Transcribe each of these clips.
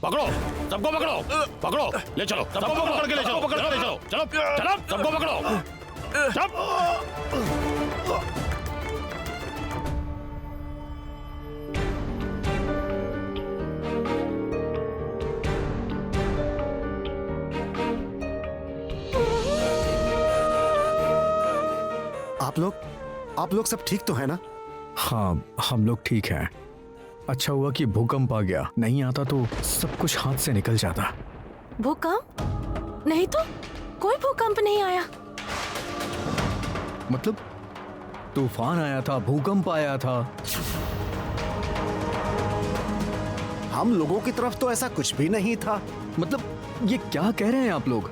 पकड़ो, सबको पकड़ो, पकड़ो, ले चलो, सबको पकड़ के ले चलो, पकड़ के ले चलो, चलो, चलो, सबको पकड़ो, सब। आप लोग सब ठीक तो है ना? हाँ, हम लोग ठीक हैं। अच्छा हुआ कि भूकंप आ गया, नहीं आता तो सब कुछ हाथ से निकल जाता। भूकंप? नहीं तो कोई भूकंप नहीं आया। मतलब तूफान आया था, भूकंप आया था। हम लोगों की तरफ तो ऐसा कुछ भी नहीं था। मतलब ये क्या कह रहे हैं आप लोग?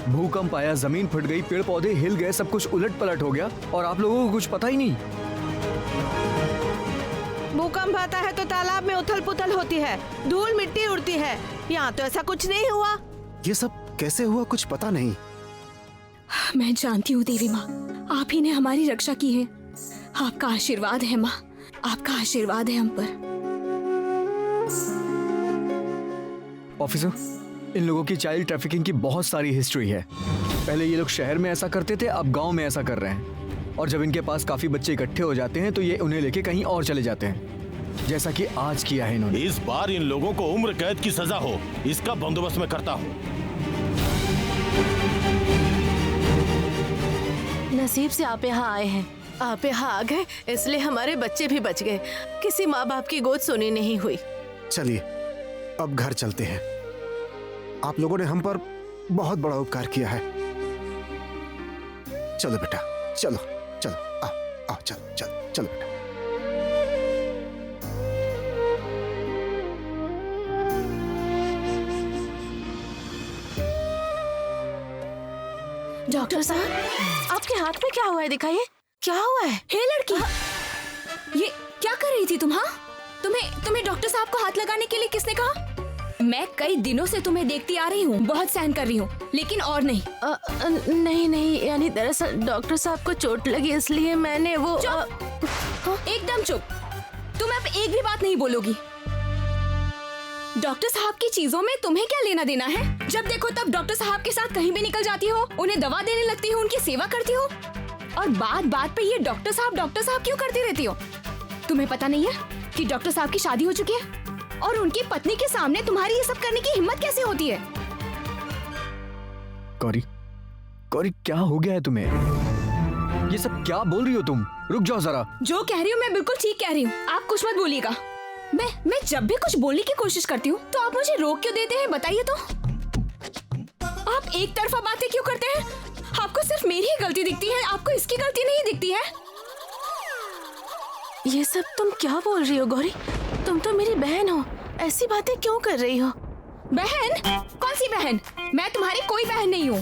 भूकंप आया, जमीन फट गई, पेड़ पौधे हिल गए, सब कुछ उलट पलट हो गया और आप लोगों को कुछ पता ही नहीं। भूकंप आता है तो तालाब में उथल पुथल होती है, धूल मिट्टी उड़ती है। यहाँ तो ऐसा कुछ नहीं हुआ। ये सब कैसे हुआ कुछ पता नहीं। मैं जानती हूँ देवी माँ, आप ही ने हमारी रक्षा की है। आपका आशीर्वाद है माँ, आपका आशीर्वाद है हम पर। ऑफिसर, इन लोगों की चाइल्ड ट्रैफिकिंग की बहुत सारी हिस्ट्री है। पहले ये लोग शहर में ऐसा करते थे, अब गांव में ऐसा कर रहे हैं। और जब इनके पास काफी बच्चे इकट्ठे हो जाते हैं तो ये उन्हें लेके कहीं और चले जाते हैं, जैसा कि आज किया है इन्होंने। इस बार इन लोगों को उम्र कैद की सजा हो, इसका बंदोबस्त मैं करता हूँ। नसीब से आप यहाँ आए हैं। आप यहाँ आ गए इसलिए हमारे बच्चे भी बच गए। किसी माँ बाप की गोद सुनी नहीं हुई। चलिए अब घर चलते हैं। आप लोगों ने हम पर बहुत बड़ा उपकार किया है। चलो बेटा, चलो चलो, आओ आओ, चलो चलो चलो बेटा। डॉक्टर साहब, आपके हाथ में क्या हुआ है? दिखाइए, क्या हुआ है? हे लड़की, ये क्या कर रही थी तुम? हाँ, तुम्हें डॉक्टर साहब को हाथ लगाने के लिए किसने कहा? मैं कई दिनों से तुम्हें देखती आ रही हूँ, बहुत सहन कर रही हूँ, लेकिन और नहीं। नहीं, यानी दरअसल डॉक्टर साहब को चोट लगी इसलिए मैंने वो। एकदम चुप। तुम अब एक भी बात नहीं बोलोगी। डॉक्टर साहब की चीजों में तुम्हें क्या लेना देना है? जब देखो तब डॉक्टर साहब के साथ कहीं भी निकल जाती हो, उन्हें दवा देने लगती हो, उनकी सेवा करती हो, और बात बात पे ये डॉक्टर साहब क्यों करती रहती हो? तुम्हें पता नहीं है कि डॉक्टर साहब की शादी हो चुकी है और उनकी पत्नी के सामने तुम्हारी ये सब करने की हिम्मत कैसे होती है? गौरी, गौरी क्या हो गया है तुम्हें? ये सब क्या बोल रही हो तुम? रुक जाओ जरा। जो कह रही हूँ मैं बिल्कुल ठीक कह रही हूँ, आप कुछ मत बोलिएगा। मैं जब भी कुछ बोलने की कोशिश करती हूँ तो आप मुझे रोक क्यों देते हैं, बताइए तो। आप एक तरफा बातें क्यों करते हैं? आपको सिर्फ मेरी ही गलती दिखती है, आपको इसकी गलती नहीं दिखती है। ये सब तुम क्या बोल रही हो गौरी? तुम तो मेरी बहन हो, ऐसी बातें क्यों कर रही हो? बहन? कौन सी बहन? मैं तुम्हारी कोई बहन नहीं हूँ।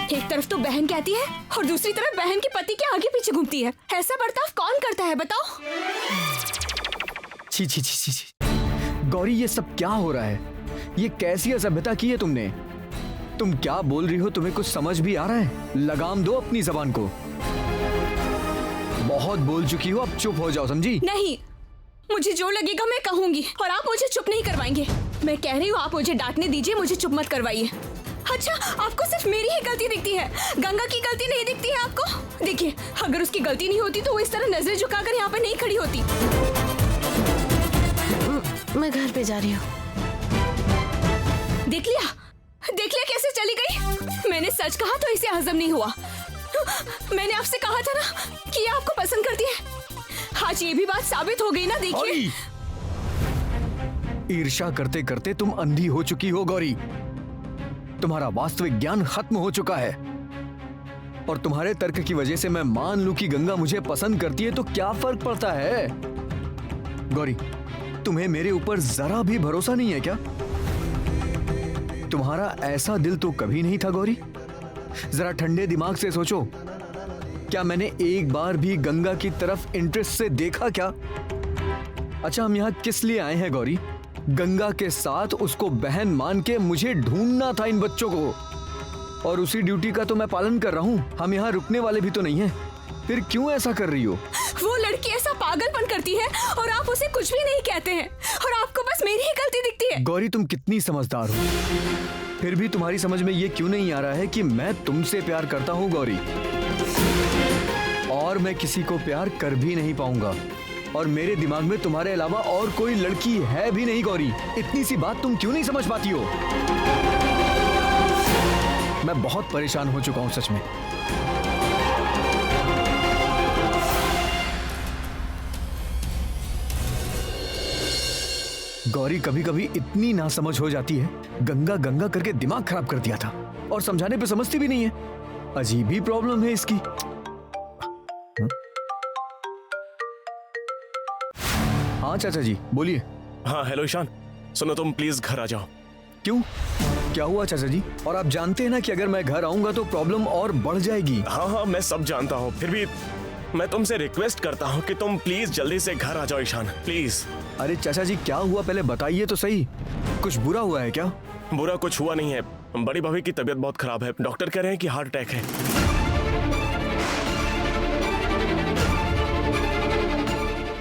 एक तरफ तो बहन कहती है और दूसरी तरफ बहन के पति के आगे पीछे घूमती है। ऐसा बर्ताव कौन करता है बताओ? छी छी छी छी। गौरी ये सब क्या हो रहा है? ये कैसी असभ्यता की है तुमने? तुम क्या बोल रही हो? तुम्हें कुछ समझ भी आ रहा है? लगाम दो अपनी जबान को। बहुत बोल चुकी हो, अब चुप हो जाओ, समझी? नहीं, मुझे जो लगेगा मैं कहूंगी और आप मुझे चुप नहीं करवाएंगे। मैं कह रही हूँ आप मुझे डांटने दीजिए, मुझे चुप मत करवाइए। अच्छा, आपको सिर्फ मेरी ही गलती दिखती है, गंगा की गलती नहीं दिखती है आपको? देखिए, अगर उसकी गलती नहीं होती तो वो इस तरह नजरें झुकाकर यहाँ पे नहीं खड़ी होती। मैं घर पे जा रही हूँ। देख लिया कैसे चली गई? मैंने सच कहा तो इसे हजम नहीं हुआ। मैंने आपसे कहा था ना कि ये आपको पसंद करती है। आज ये भी बात साबित हो गई ना, देखिए। ईर्ष्या करते करते तुम अंधी हो चुकी हो गौरी। तुम्हारा वास्तविक ज्ञान खत्म हो चुका है और तुम्हारे तर्क की वजह से मैं मान लूं कि गंगा मुझे पसंद करती है तो क्या फर्क पड़ता है? गौरी, तुम्हें मेरे ऊपर जरा भी भरोसा नहीं है क्या? तुम्हारा ऐसा दिल तो कभी नहीं था गौरी। जरा ठंडे दिमाग से सोचो, क्या मैंने एक बार भी गंगा की तरफ इंटरेस्ट से देखा क्या? अच्छा, हम यहाँ किस लिए आए हैं गौरी? गंगा के साथ उसको बहन मान के मुझे ढूंढना था इन बच्चों को, और उसी ड्यूटी का तो मैं पालन कर रहा हूँ। हम यहाँ रुकने वाले भी तो नहीं हैं। फिर क्यों ऐसा कर रही हो? वो लड़की ऐसा पागलपन करती है और आप उसे कुछ भी नहीं कहते हैं, और आपको बस मेरी ही गलती दिखती है। गौरी, तुम कितनी समझदार हो, फिर भी तुम्हारी समझ में ये क्यों नहीं आ रहा है कि मैं तुमसे प्यार करता हूँ गौरी, और मैं किसी को प्यार कर भी नहीं पाऊंगा, और मेरे दिमाग में तुम्हारे अलावा और कोई लड़की है भी नहीं गौरी। इतनी सी बात तुम क्यों नहीं समझ पाती हो? मैं बहुत परेशान हो चुका हूँ सच में। गौरी कभी कभी इतनी नासमझ हो जाती है, गंगा गंगा करके दिमाग खराब कर दिया था, और समझाने पे समझती भी नहीं है। अजीब ही प्रॉब्लम है इसकी। हाँ चाचा जी बोलिए। हाँ हेलो ईशान, सुनो तुम प्लीज घर आ जाओ। क्यों, क्या हुआ चाचा जी? और आप जानते हैं ना कि अगर मैं घर आऊंगा तो प्रॉब्लम और बढ़ जाएगी। हाँ हाँ मैं सब जानता हूँ, फिर भी मैं तुमसे रिक्वेस्ट करता हूँ कि तुम प्लीज जल्दी से घर आ जाओ ईशान, प्लीज। अरे चाचा जी क्या हुआ, पहले बताइए तो सही। कुछ बुरा हुआ है क्या? बुरा कुछ हुआ नहीं है, बड़ी भाभी की तबीयत बहुत खराब है, डॉक्टर कह रहे हैं कि हार्ट अटैक है।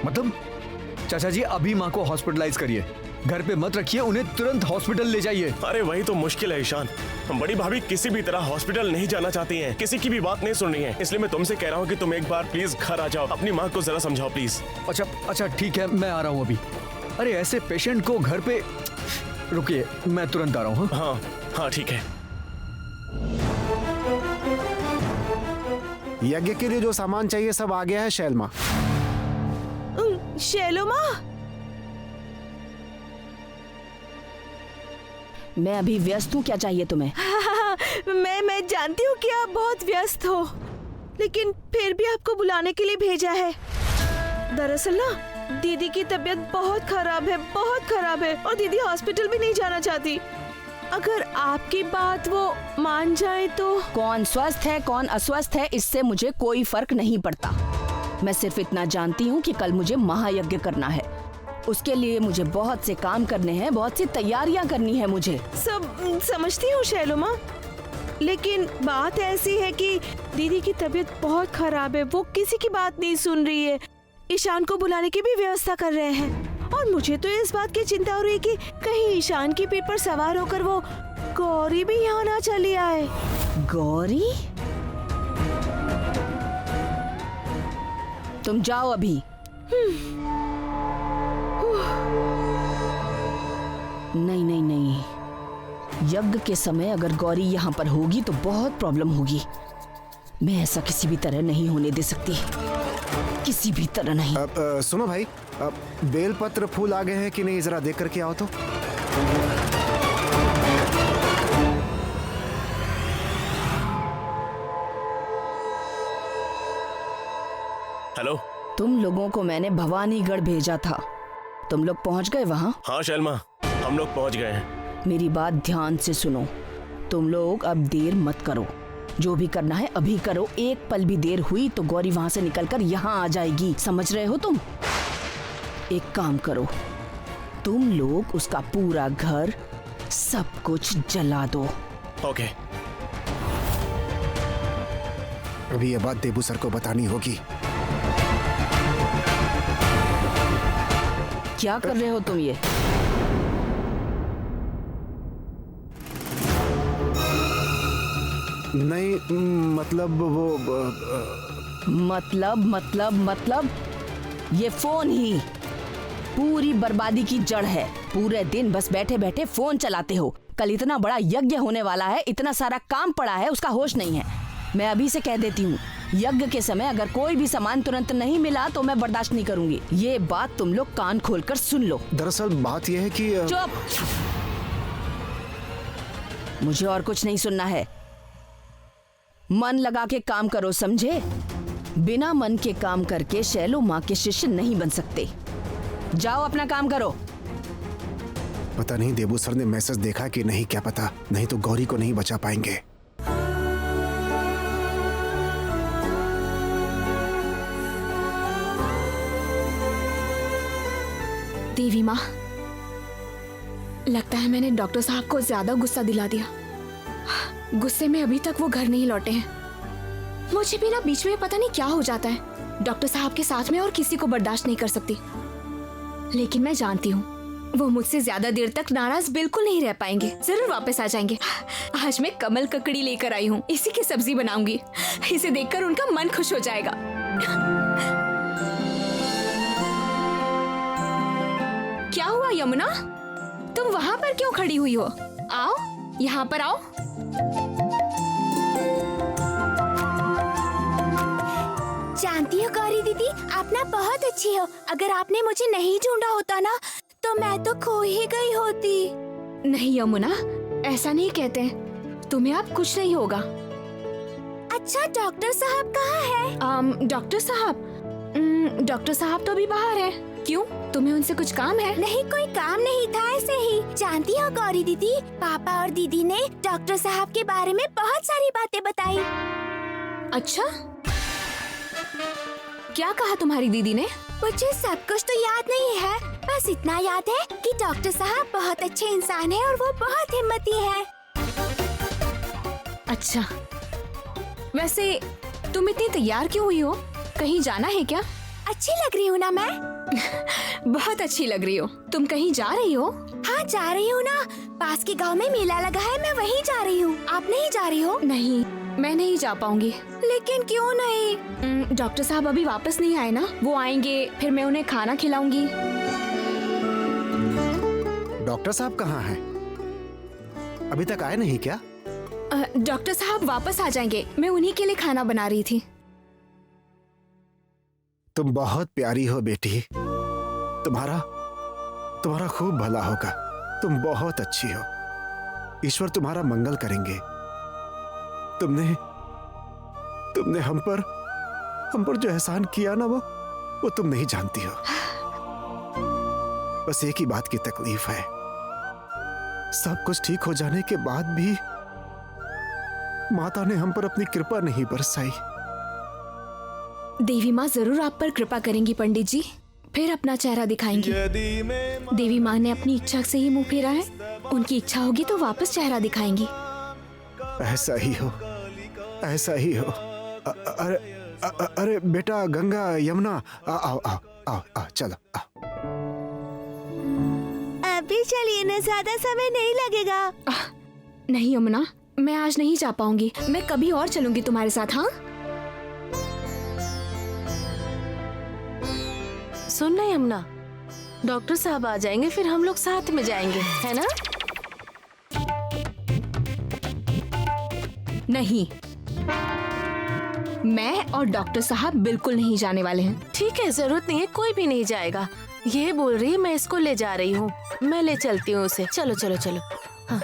मतलब चाचा जी अभी माँ को हॉस्पिटलाइज करिए, घर पे मत रखिए, उन्हें तुरंत हॉस्पिटल ले जाइए। अरे वही तो मुश्किल है ईशान, बड़ी भाभी किसी भी तरह हॉस्पिटल नहीं जाना चाहती हैं, किसी की भी बात नहीं सुन रही हैं, इसलिए मैं तुमसे कह रहा हूँ कि तुम एक बार प्लीज घर आ जाओ, अपनी माँ को जरा समझाओ प्लीज। अच्छा ठीक है, मैं आ रहा हूँ अभी। अरे ऐसे पेशेंट को घर पे, रुकिए मैं तुरंत आ रहा हूँ। हाँ हाँ ठीक है। यज्ञ के लिए जो सामान चाहिए सब आ गया है शैलमा। शैलोमा, मैं अभी व्यस्त हूँ, क्या चाहिए तुम्हें? मैं जानती हूँ कि आप बहुत व्यस्त हो, लेकिन फिर भी आपको बुलाने के लिए भेजा है। दरअसल ना दीदी की तबीयत बहुत खराब है और दीदी हॉस्पिटल भी नहीं जाना चाहती। अगर आपकी बात वो मान जाए तो। कौन स्वस्थ है कौन अस्वस्थ है इससे मुझे कोई फर्क नहीं पड़ता। मैं सिर्फ इतना जानती हूँ कि कल मुझे महायज्ञ करना है, उसके लिए मुझे बहुत से काम करने हैं, बहुत सी तैयारियां करनी है मुझे। सब समझती हूँ शैलोमा, लेकिन बात ऐसी है कि दीदी की तबीयत बहुत खराब है, वो किसी की बात नहीं सुन रही है। ईशान को बुलाने की भी व्यवस्था कर रहे हैं, और मुझे तो इस बात की चिंता हो रही है कि कहीं ईशान की पीठ पर सवार होकर वो गौरी भी यहाँ ना चली आए। गौरी, तुम जाओ अभी। नहीं, यज्ञ के समय अगर गौरी यहाँ पर होगी तो बहुत प्रॉब्लम होगी। मैं ऐसा किसी भी तरह नहीं होने दे सकती, किसी भी तरह नहीं। सुनो भाई, बेलपत्र फूल आ गए हैं कि नहीं, जरा देख करके आओ तो। हेलो, तुम लोगों को मैंने भवानीगढ़ भेजा था, तुम लोग पहुंच गए वहां? हाँ शैलमा, हम लोग पहुंच गए हैं। मेरी बात ध्यान से सुनो, तुम लोग अब देर मत करो, जो भी करना है अभी करो। एक पल भी देर हुई तो गौरी वहां से निकलकर यहाँ आ जाएगी, समझ रहे हो तुम? एक काम करो, तुम लोग उसका पूरा घर सब कुछ जला दो। ओके। अभी ये बात देबू सर को बतानी होगी। क्या कर रहे हो तुम ये? नहीं मतलब वो मतलब ये फोन ही पूरी बर्बादी की जड़ है। पूरे दिन बस बैठे बैठे फोन चलाते हो। कल इतना बड़ा यज्ञ होने वाला है, इतना सारा काम पड़ा है, उसका होश नहीं है। मैं अभी से कह देती हूँ, यज्ञ के समय अगर कोई भी सामान तुरंत नहीं मिला तो मैं बर्दाश्त नहीं करूंगी। ये बात तुम लोग कान खोलकर सुन लो। दरअसल बात यह है कि चुप, मुझे और कुछ नहीं सुनना है। मन लगा के काम करो, समझे? बिना मन के काम करके शैलो माँ के शिष्य नहीं बन सकते। जाओ अपना काम करो। पता नहीं देबू सर ने मैसेज देखा कि नहीं, क्या पता, नहीं तो गौरी को नहीं बचा पाएंगे। देवी माँ, लगता है मैंने डॉक्टर साहब को ज्यादा गुस्सा दिला दिया। गुस्से में अभी तक वो घर नहीं लौटे हैं। मुझे भी ना बीच में पता नहीं क्या हो जाता है। डॉक्टर साहब के साथ में और किसी को बर्दाश्त नहीं कर सकती। लेकिन मैं जानती हूँ वो मुझसे ज्यादा देर तक नाराज बिल्कुल नहीं रह पाएंगे, जरूर वापस आ जाएंगे। आज मैं कमल ककड़ी लेकर आई हूँ, इसी की सब्जी बनाऊंगी। इसे देखकर उनका मन खुश हो जाएगा। क्या हुआ यमुना, तुम वहाँ पर क्यों खड़ी हुई हो? आओ, यहाँ पर आओ। जानती हो गौरी दीदी, आप ना बहुत अच्छी हो। अगर आपने मुझे नहीं ढूंढा होता ना तो मैं तो खो ही गई होती। नहीं यमुना, ऐसा नहीं कहते, तुम्हें अब कुछ नहीं होगा। अच्छा, डॉक्टर साहब कहाँ है? डॉक्टर साहब तो अभी बाहर है। क्यों, तुम्हें उनसे कुछ काम है? नहीं, कोई काम नहीं था, ऐसे ही। जानती हो गौरी दीदी, पापा और दीदी ने डॉक्टर साहब के बारे में बहुत सारी बातें बताई। अच्छा, क्या कहा तुम्हारी दीदी ने? मुझे सब कुछ तो याद नहीं है, बस इतना याद है कि डॉक्टर साहब बहुत अच्छे इंसान हैं और वो बहुत हिम्मती हैं। अच्छा, वैसे तुम इतनी तैयार क्यों हुई हो? कहीं जाना है क्या? अच्छी लग रही हूँ ना मैं? बहुत अच्छी लग रही हो। तुम कहीं जा रही हो? हाँ, जा रही हूँ ना। पास के गांव में मेला लगा है, मैं वहीं जा रही हूँ। आप नहीं जा रही हो? नहीं, मैं नहीं जा पाऊंगी। लेकिन क्यों नहीं? डॉक्टर साहब अभी वापस नहीं आए ना, वो आएंगे फिर मैं उन्हें खाना खिलाऊंगी। डॉक्टर साहब कहाँ हैं? अभी तक आए नहीं क्या? डॉक्टर साहब वापस आ जाएंगे, मैं उन्हीं के लिए खाना बना रही थी। तुम बहुत प्यारी हो बेटी, तुम्हारा खूब भला होगा। तुम बहुत अच्छी हो, ईश्वर तुम्हारा मंगल करेंगे। तुमने हम पर जो एहसान किया ना, वो तुम नहीं जानती हो। बस एक ही बात की तकलीफ है, सब कुछ ठीक हो जाने के बाद भी माता ने हम पर अपनी कृपा नहीं बरसाई। देवी माँ जरूर आप पर कृपा करेंगी पंडित जी, फिर अपना चेहरा दिखाएंगी। देवी माँ ने अपनी इच्छा से ही मुंह फेरा है, उनकी इच्छा होगी तो वापस चेहरा दिखाएंगी। ऐसा ही हो, ऐसा ही हो। अरे बेटा गंगा, यमुना, आओ आओ आओ आओ, चलो आओ। अभी चलिए ना, ज्यादा समय नहीं लगेगा। नहीं यमुना, मैं आज नहीं जा पाऊंगी, मैं कभी और चलूंगी तुम्हारे साथ। हाँ, सुन ना यमुना, डॉक्टर साहब आ जाएंगे फिर हम लोग साथ में जाएंगे, है ना? नहीं, मैं और डॉक्टर साहब बिल्कुल नहीं जाने वाले हैं। ठीक है, जरूरत नहीं है, कोई भी नहीं जाएगा। ये बोल रही है मैं इसको ले जा रही हूँ, मैं ले चलती हूँ उसे। चलो चलो चलो। हाँ,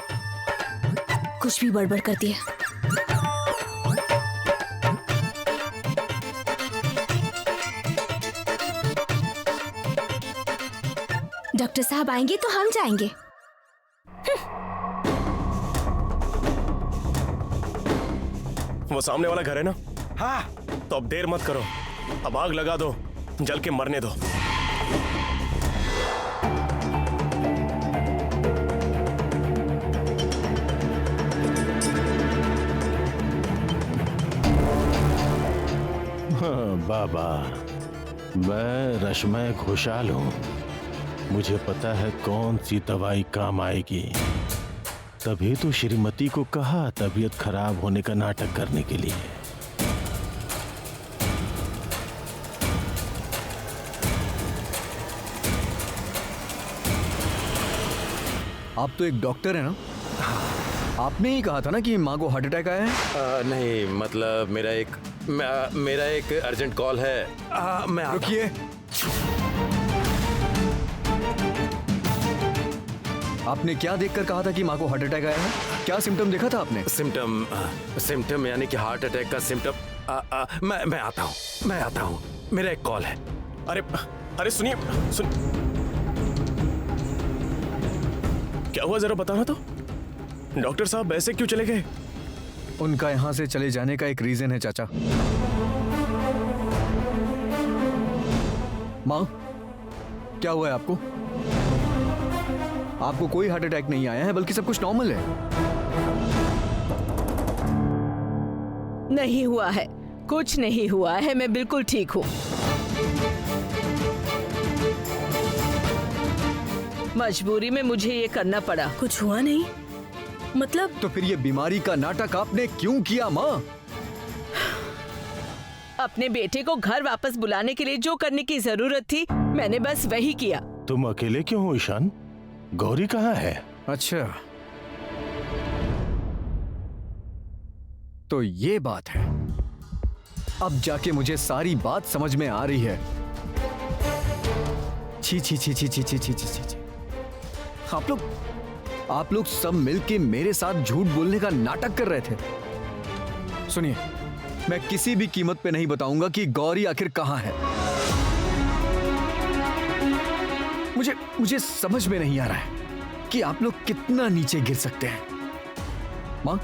कुछ भी बड़बड़ करती है। डॉक्टर साहब आएंगे तो हम जाएंगे। वो सामने वाला घर है ना? हाँ। तो अब देर मत करो, अब आग लगा दो, जल के मरने दो। हाँ, बाबा, मैं रश्मय खुशहाल हूँ। मुझे पता है कौन सी दवाई काम आएगी। तभी तो श्रीमती को कहा तबीयत खराब होने का नाटक करने के लिए। आप तो एक डॉक्टर है ना? आपने ही कहा था ना कि माँ को हार्ट अटैक आया है? नहीं, मतलब मेरा एक अर्जेंट कॉल है। मैं रुकिए। आपने क्या देखकर कहा था कि माँ को हार्ट अटैक आया है? क्या सिम्टम देखा था आपने? सिम्टम यानी कि हार्ट अटैक का सिम्टम। मैं आता हूँ, मेरा एक कॉल है। अरे सुनिए, क्या हुआ जरा बताना तो। डॉक्टर साहब ऐसे क्यों चले गए? उनका यहाँ से चले जाने का एक रीजन है चाचा। माँ, क्या हुआ है आपको? आपको कोई हार्ट अटैक नहीं आया है, बल्कि सब कुछ नॉर्मल है। नहीं हुआ है, कुछ नहीं हुआ है, मैं बिल्कुल ठीक हूँ। मजबूरी में मुझे ये करना पड़ा। कुछ हुआ नहीं मतलब? तो फिर ये बीमारी का नाटक आपने क्यों किया माँ? अपने बेटे को घर वापस बुलाने के लिए जो करने की जरूरत थी मैंने बस वही किया। तुम अकेले क्यों हो ईशान? गौरी कहाँ है? अच्छा, तो ये बात है। अब जाके मुझे सारी बात समझ में आ रही है। छी छी छी छी छी छी छी छी छी। आप लोग सब मिलके मेरे साथ झूठ बोलने का नाटक कर रहे थे। सुनिए, मैं किसी भी कीमत पे नहीं बताऊंगा कि गौरी आखिर कहां है। मुझे समझ में नहीं आ रहा है कि आप लोग कितना नीचे गिर सकते हैं। मां,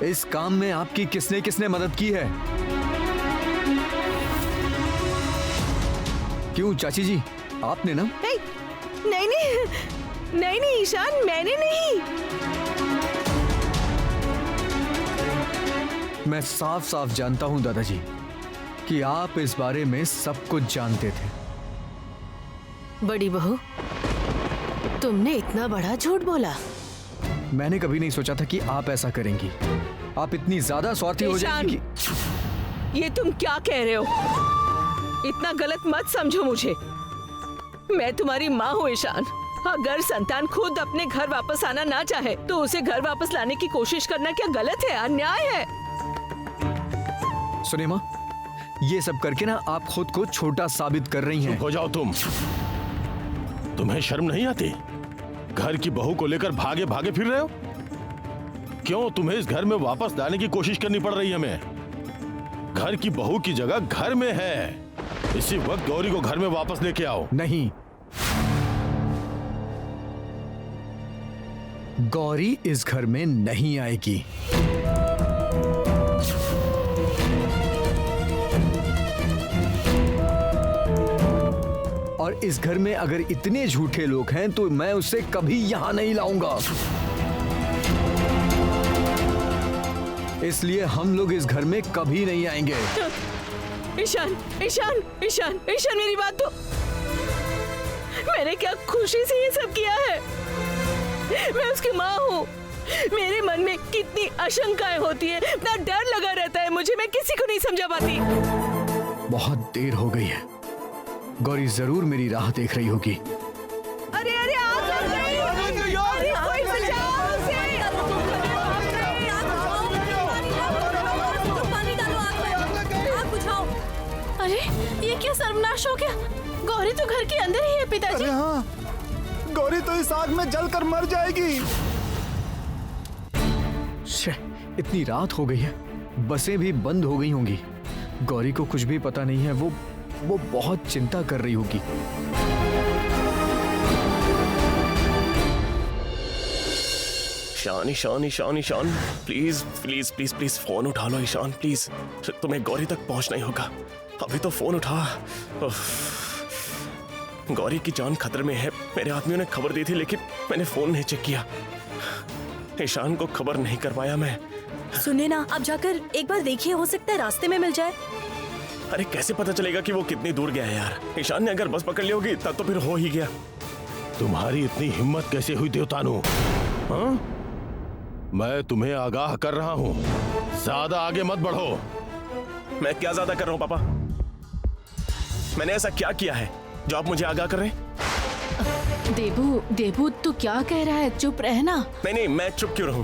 इस काम में आपकी किसने किसने मदद की है? क्यों चाची जी, आपने ना? नहीं ईशान, मैंने नहीं। मैं साफ साफ जानता हूं दादाजी कि आप इस बारे में सब कुछ जानते थे। बड़ी बहू, तुमने इतना बड़ा झूठ बोला? मैंने कभी नहीं सोचा था कि आप ऐसा करेंगी। आप इतनी ज्यादा स्वार्थी हो जाएंगी कि... ये तुम क्या कह रहे हो? इतना गलत मत समझो मुझे। मैं तुम्हारी माँ हूँ ईशान। अगर संतान खुद अपने घर वापस आना ना चाहे तो उसे घर वापस लाने की कोशिश करना क्या गलत है, अन्याय है? सुनिए माँ, ये सब करके ना आप खुद को छोटा साबित कर रही हैं। चुप हो जाओ तुम। तुम्हें शर्म नहीं आती? घर की बहू को लेकर भागे भागे फिर रहे हो? क्यों तुम्हें इस घर में वापस लाने की कोशिश करनी पड़ रही है? हमें घर की बहू की जगह घर में है। इसी वक्त गौरी को घर में वापस लेके आओ। नहीं, गौरी इस घर में नहीं आएगी। और इस घर में अगर इतने झूठे लोग हैं तो मैं उसे कभी यहां नहीं लाऊंगा। इसलिए हम लोग इस घर में कभी नहीं आएंगे। ईशान, ईशान, ईशान, ईशान, मेरी बात तो। मैंने क्या खुशी से ये सब किया है? मैं उसकी माँ हूँ। मेरे मन में कितनी आशंकाएं होती है, इतना डर लगा रहता है मुझे, मैं किसी को नहीं समझा पाती। बहुत देर हो गई है। गौरी जरूर मेरी राह देख रही होगी। अरे कोई बचाओ उसे। अरे ये क्या सर्वनाश हो गया? गौरी तो घर के अंदर ही है पिताजी। अरे हाँ, गौरी तो इस आग में जलकर मर जाएगी। इतनी रात हो गई है, बसें भी बंद हो गई होंगी। गौरी को कुछ भी पता नहीं है। वो बहुत चिंता कर रही होगी। Ishaan, Ishaan, Ishaan, Ishaan, please please please please phone उठा लो ईशान, प्लीज। तुम्हें गौरी तक पहुंचना ही होगा। अभी तो फोन उठा। गौरी की जान खतरे में है। मेरे आदमियों ने खबर दी थी लेकिन मैंने फोन नहीं चेक किया। ईशान को खबर नहीं कर पाया मैं। सुनिए ना, आप जाकर एक बार देखिए, हो सकता है रास्ते में मिल जाए। अरे कैसे पता चलेगा कि वो कितनी दूर गया है यार? ईशान ने अगर बस पकड़ ली होगी तब तो फिर हो ही गया। तुम्हारी इतनी हिम्मत कैसे हुई देवतानु? हाँ? मैं तुम्हें आगाह कर रहा हूँ, ज्यादा आगे मत बढ़ो। मैं क्या ज्यादा कर रहा हूँ पापा? मैंने ऐसा क्या किया है जो आप मुझे आगाह कर रहे हैं? देबू तू क्या कह रहा है? चुप रहना। नहीं, मैं चुप क्यों रहूं?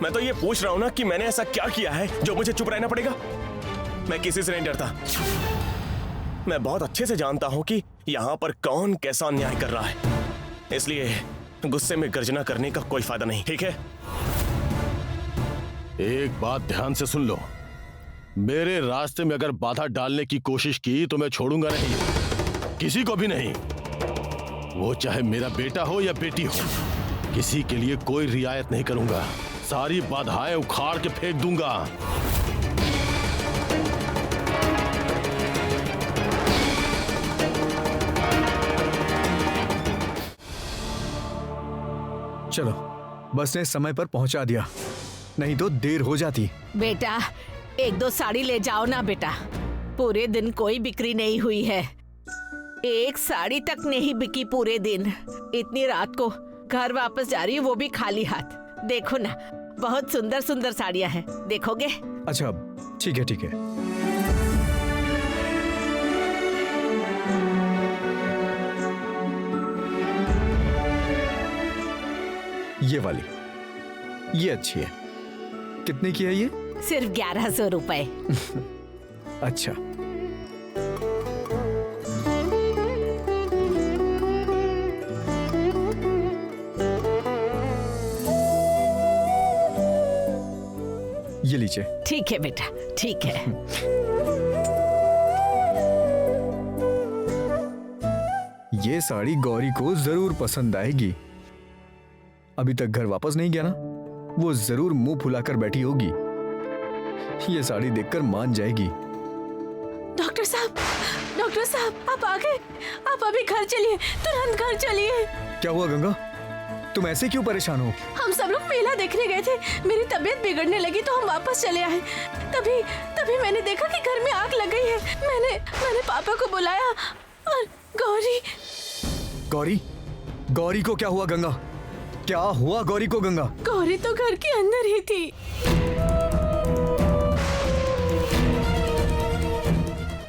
मैं तो ये पूछ रहा हूं ना कि मैंने ऐसा क्या किया है जो मुझे चुप रहना पड़ेगा? मैं किसी से नहीं डरता। मैं बहुत अच्छे से जानता हूं कि यहां पर कौन कैसा अन्याय कर रहा है, इसलिए गुस्से में गर्जना करने का कोई फायदा नहीं, ठीक है? एक बात ध्यान से सुन लो, मेरे रास्ते में अगर बाधा डालने की कोशिश की तो मैं छोड़ूंगा नहीं, किसी को भी नहीं। वो चाहे मेरा बेटा हो या बेटी हो, किसी के लिए कोई रियायत नहीं करूंगा। सारी बाधाएं उखाड़ के फेंक दूंगा। चलो, बस ने समय पर पहुंचा दिया, नहीं तो देर हो जाती। बेटा, 1-2 साड़ी ले जाओ ना बेटा। पूरे दिन कोई बिक्री नहीं हुई है, एक साड़ी तक नहीं बिकी पूरे दिन। इतनी रात को घर वापस जा रही हूँ, वो भी खाली हाथ। देखो ना, बहुत सुंदर सुंदर साड़ियाँ हैं, देखोगे? अच्छा ठीक है, ठीक है। ये वाली, ये अच्छी है। कितने की है ये? सिर्फ 1100 रुपए। अच्छा, ये लीजिए। ठीक है बेटा, ठीक है। ये साड़ी गौरी को जरूर पसंद आएगी। अभी तक घर वापस नहीं गया ना, वो जरूर मुंह फुलाकर बैठी होगी। ये साड़ी देखकर मान जाएगी। डॉक्टर साहब, आप आ गए। आप अभी घर चलिए, तुरंत घर चलिए। क्या हुआ गंगा, तुम ऐसे क्यों परेशान हो? हम सब लोग मेला देखने गए थे, मेरी तबीयत बिगड़ने लगी तो हम वापस चले आए। तभी मैंने देखा कि घर में आग लग गई है। मैंने पापा को बुलाया और गौरी को क्या हुआ गंगा? क्या हुआ गौरी को गंगा? गौरी तो घर के अंदर ही थी।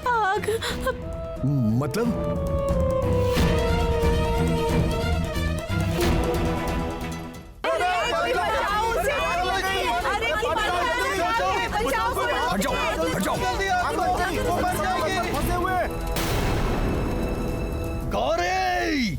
आग मतलब? हट जाओ। गौरी!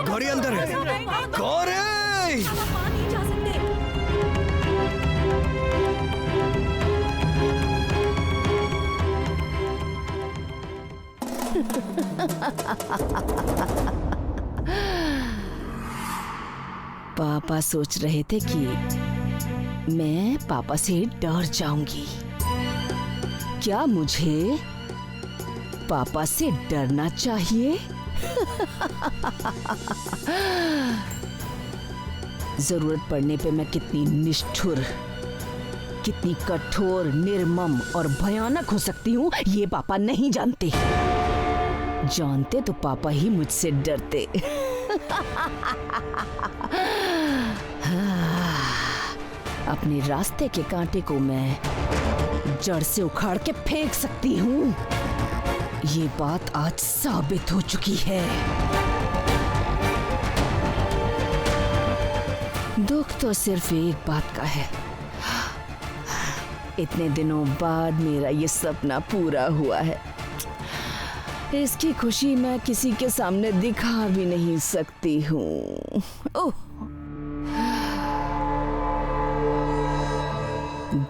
गौरी अंदर है। गौरी! पापा सोच रहे थे कि मैं पापा से डर जाऊंगी। क्या मुझे पापा से डरना चाहिए? जरूरत पड़ने पे मैं कितनी निष्ठुर, कितनी कठोर, निर्मम और भयानक हो सकती हूँ, ये पापा नहीं जानते। जानते तो पापा ही मुझसे डरते। अपने रास्ते के कांटे को मैं जड़ से उखाड़ के फेंक सकती हूँ। ये बात आज साबित हो चुकी है। दुख तो सिर्फ एक बात का है, इतने दिनों बाद मेरा ये सपना पूरा हुआ है। इसकी खुशी मैं किसी के सामने दिखा भी नहीं सकती हूँ। ओह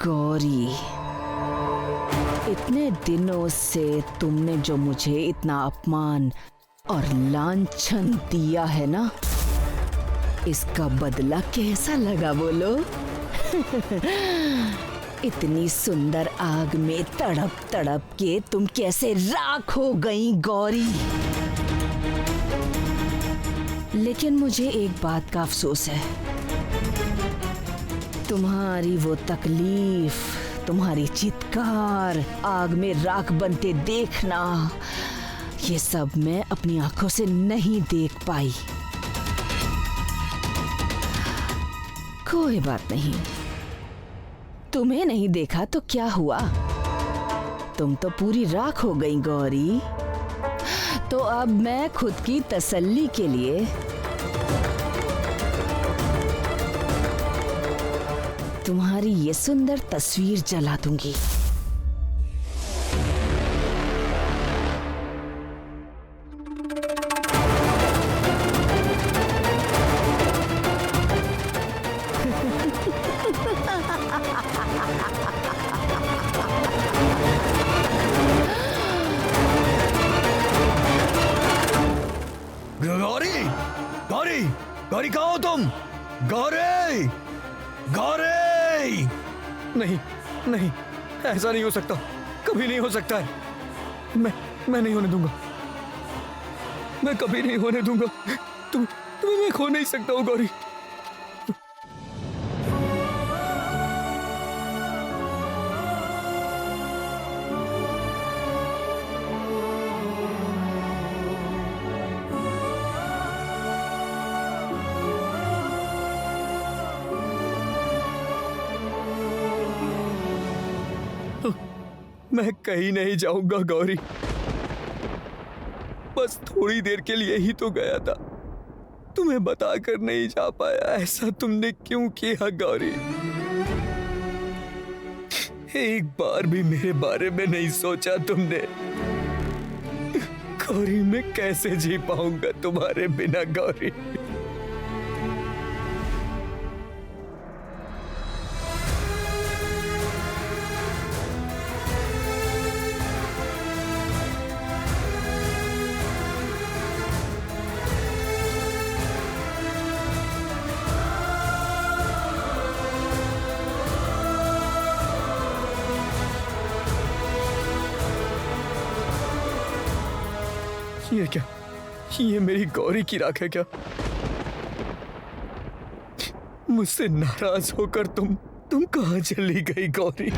गौरी, इतने दिनों से तुमने जो मुझे इतना अपमान और लांछन दिया है ना, इसका बदला कैसा लगा बोलो? इतनी सुंदर आग में तड़प तड़प के तुम कैसे राख हो गई गौरी। लेकिन मुझे एक बात का अफसोस है, तुम्हारी वो तकलीफ, तुम्हारी चित्कार, आग में राख बनते देखना, ये सब मैं अपनी आंखों से नहीं देख पाई। कोई बात नहीं, तुम्हें नहीं देखा तो क्या हुआ, तुम तो पूरी राख हो गई गौरी। तो अब मैं खुद की तसल्ली के लिए तुम्हारी ये सुंदर तस्वीर जला दूंगी। गौरी, गौरी, गौरी कहाँ हो तुम? गौरी, गौरी! नहीं, नहीं, ऐसा नहीं हो सकता, कभी नहीं हो सकता है। मैं नहीं होने दूंगा, मैं कभी नहीं होने दूंगा। तुम्हें मैं खो नहीं सकता हूँ गौरी। मैं कहीं नहीं जाऊंगा गौरी, बस थोड़ी देर के लिए ही तो गया था, तुम्हें बताकर नहीं जा पाया। ऐसा तुमने क्यों किया गौरी? एक बार भी मेरे बारे में नहीं सोचा तुमने। गौरी, मैं कैसे जी पाऊंगा तुम्हारे बिना गौरी? ये क्या? ये मेरी गौरी की राख है क्या? मुझसे नाराज होकर तुम कहां चली गई गौरी?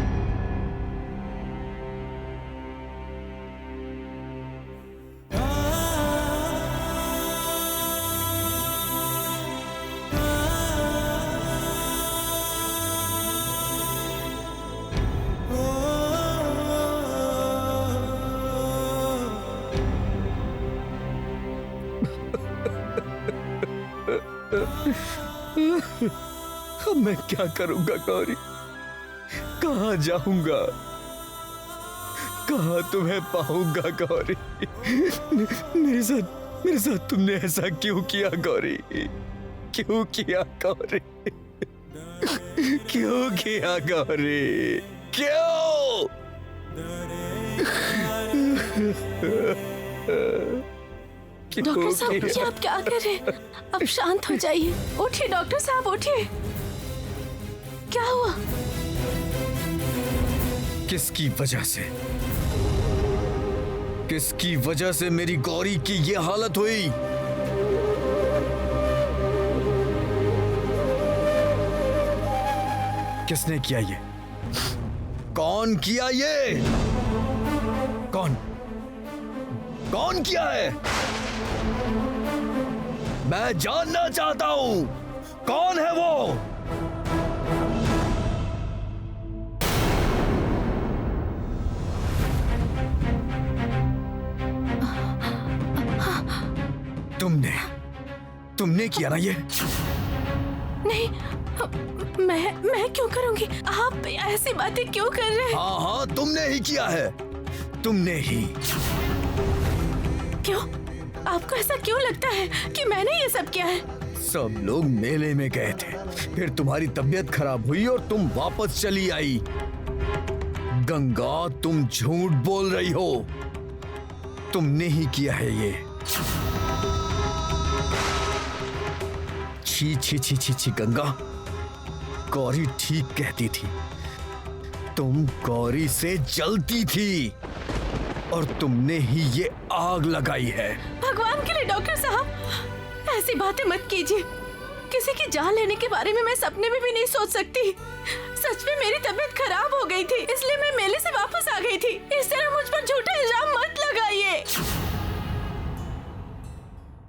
अब मैं क्या करूंगा गौरी? कहां जाऊंगा? कहां तुम्हें पाऊंगा गौरी? मेरे साथ तुमने ऐसा क्यों किया गौरी? क्यों किया गौरी? क्यों किया गौरी? क्यों? डॉक्टर साहब, ये आप क्या कर रहे हैं? अब शांत हो जाइए। उठिए डॉक्टर साहब, उठिए। क्या हुआ? किसकी वजह से? किसकी वजह से मेरी गौरी की ये हालत हुई? किसने किया ये? कौन किया ये? कौन किया है? मैं जानना चाहता हूं, कौन है वो? तुमने किया ना ये? नहीं, मैं क्यों करूंगी? आप ऐसी बातें क्यों कर रहे हैं? हाँ, तुमने ही किया है, तुमने ही। क्यों? आपको ऐसा क्यों लगता है कि मैंने ये सब किया है? सब लोग मेले में गए थे, फिर तुम्हारी तबीयत खराब हुई और तुम वापस चली आई। गंगा, तुम झूठ बोल रही हो। तुमने ही किया है ये। छी छी छी छी छी गंगा, गौरी ठीक कहती थी। तुम गौरी से जलती थी और तुमने ही ये आग लगाई है। भगवान के लिए डॉक्टर साहब, ऐसी बातें मत कीजिए। किसी की जान लेने के बारे में मैं सपने में भी नहीं सोच सकती। सच में मेरी तबीयत खराब हो गई थी, इसलिए मैं मेले से वापस आ गई थी। इस तरह मुझ पर झूठा इल्जाम मत लगाइए।